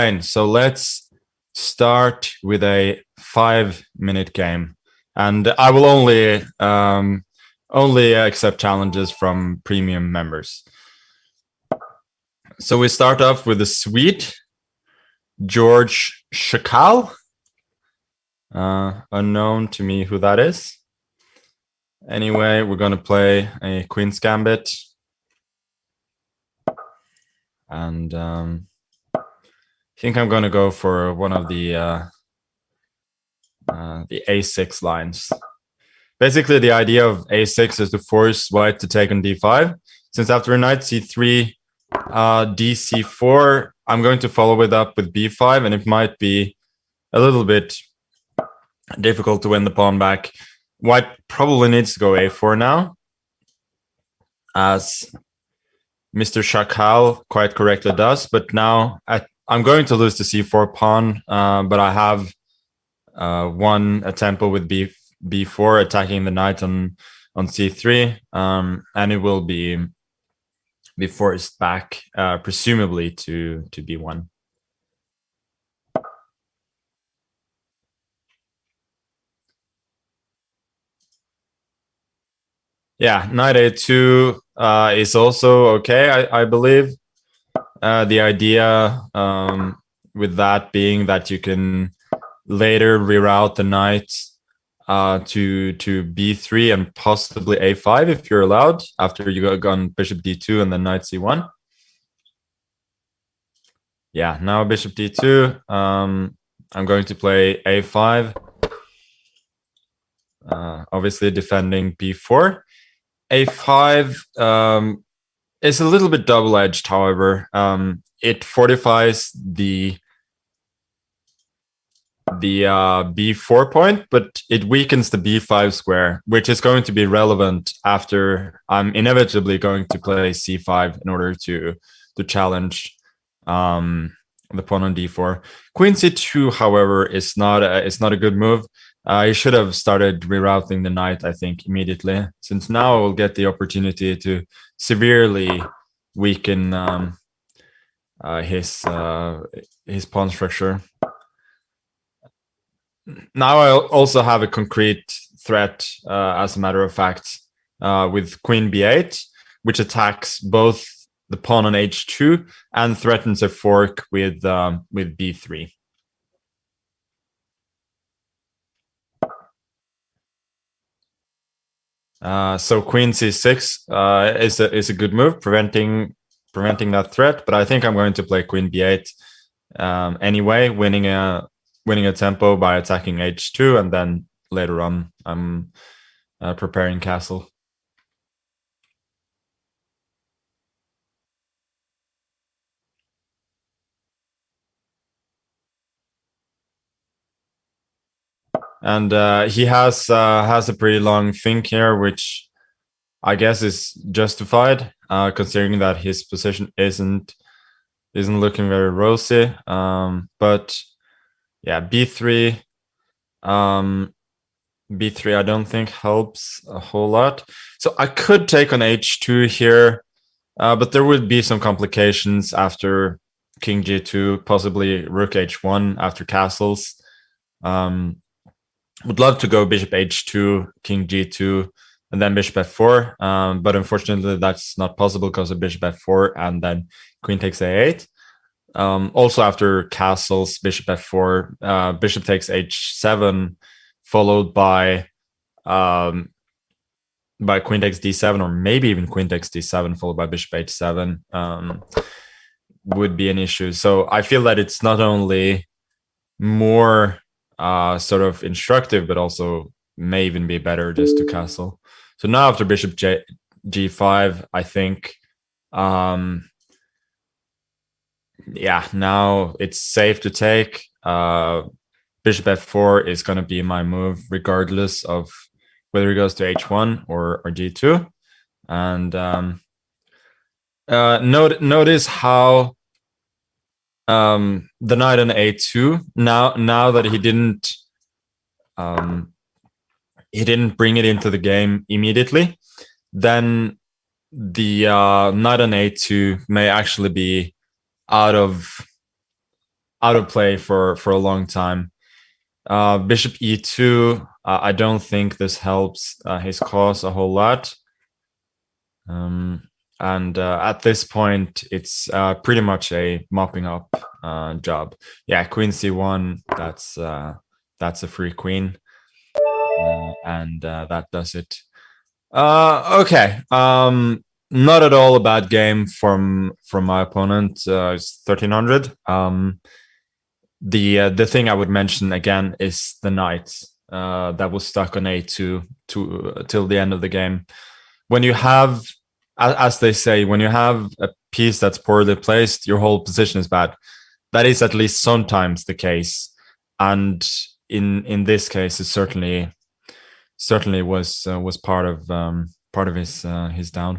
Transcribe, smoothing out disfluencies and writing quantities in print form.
Fine, so let's start with a 5-minute game, and I will only accept challenges from premium members. So we start off with the Swede, George Shakal. Unknown to me who that is. Anyway, we're going to play a Queen's Gambit. And I think I'm going to go for one of the A6 lines. Basically, the idea of A6 is to force white to take on D5. Since after knight C3, DC4, I'm going to follow it up with B5, and it might be a little bit difficult to win the pawn back. White probably needs to go A4 now, as Mr. Shakal quite correctly does. But now I'm going to lose the C4 pawn, but I have won a tempo with B4, attacking the knight on C3, and it will be forced back, presumably to B1. Yeah, knight A2 is also okay, I believe. The idea with that being that you can later reroute the knight to B3 and possibly A5 if you're allowed, after you go on bishop D2 and then knight C1. Yeah, now bishop D2. I'm going to play A5. Obviously defending B4. A5 is a little bit double-edged, however. It fortifies the B4 point, but it weakens the B5 square, which is going to be relevant after I'm inevitably going to play C5 in order to challenge the pawn on D4. Queen C2, however, is not a good move. I should have started rerouting the knight, I think, immediately, since now I will get the opportunity to severely weaken his pawn structure. Now I also have a concrete threat, as a matter of fact, with Queen B8, which attacks both the pawn on H2 and threatens a fork with B3. So Queen C6 is a good move, preventing that threat. But I think I'm going to play Queen B8 anyway, winning a tempo by attacking H2, and then later on I'm preparing castle. And he has a pretty long think here, which I guess is justified, considering that his position isn't looking very rosy. But yeah, B3 I don't think helps a whole lot. So I could take on H2 here, but there would be some complications after King G2, possibly Rook H1 after castles. Would love to go Bishop H2, King G2, and then Bishop F4, but unfortunately that's not possible because of Bishop F4 and then Queen takes A8. Also after castles, Bishop F4, Bishop takes H7, followed by Queen takes D7, or maybe even Queen takes D7, followed by Bishop H7, would be an issue. So I feel that it's not only more sort of instructive, but also may even be better just to castle. So now after Bishop G5, I think, yeah, now it's safe to take. Bishop F4 is going to be my move, regardless of whether he goes to H1 or G2. And notice how the knight on A2, now that he didn't bring it into the game immediately, then the knight on A2 may actually be out of out of play for a long time. Bishop e2. I don't think this helps his cause a whole lot. And at this point, it's pretty much a mopping up job. Yeah, queen c1. That's a free queen, and that does it. Okay. Not at all a bad game from my opponent. It's 1300. The thing I would mention again is the knight that was stuck on a2 till the end of the game. When you have, as they say, when you have a piece that's poorly placed, your whole position is bad. That is at least sometimes the case, and in this case, it certainly was part of his downfall.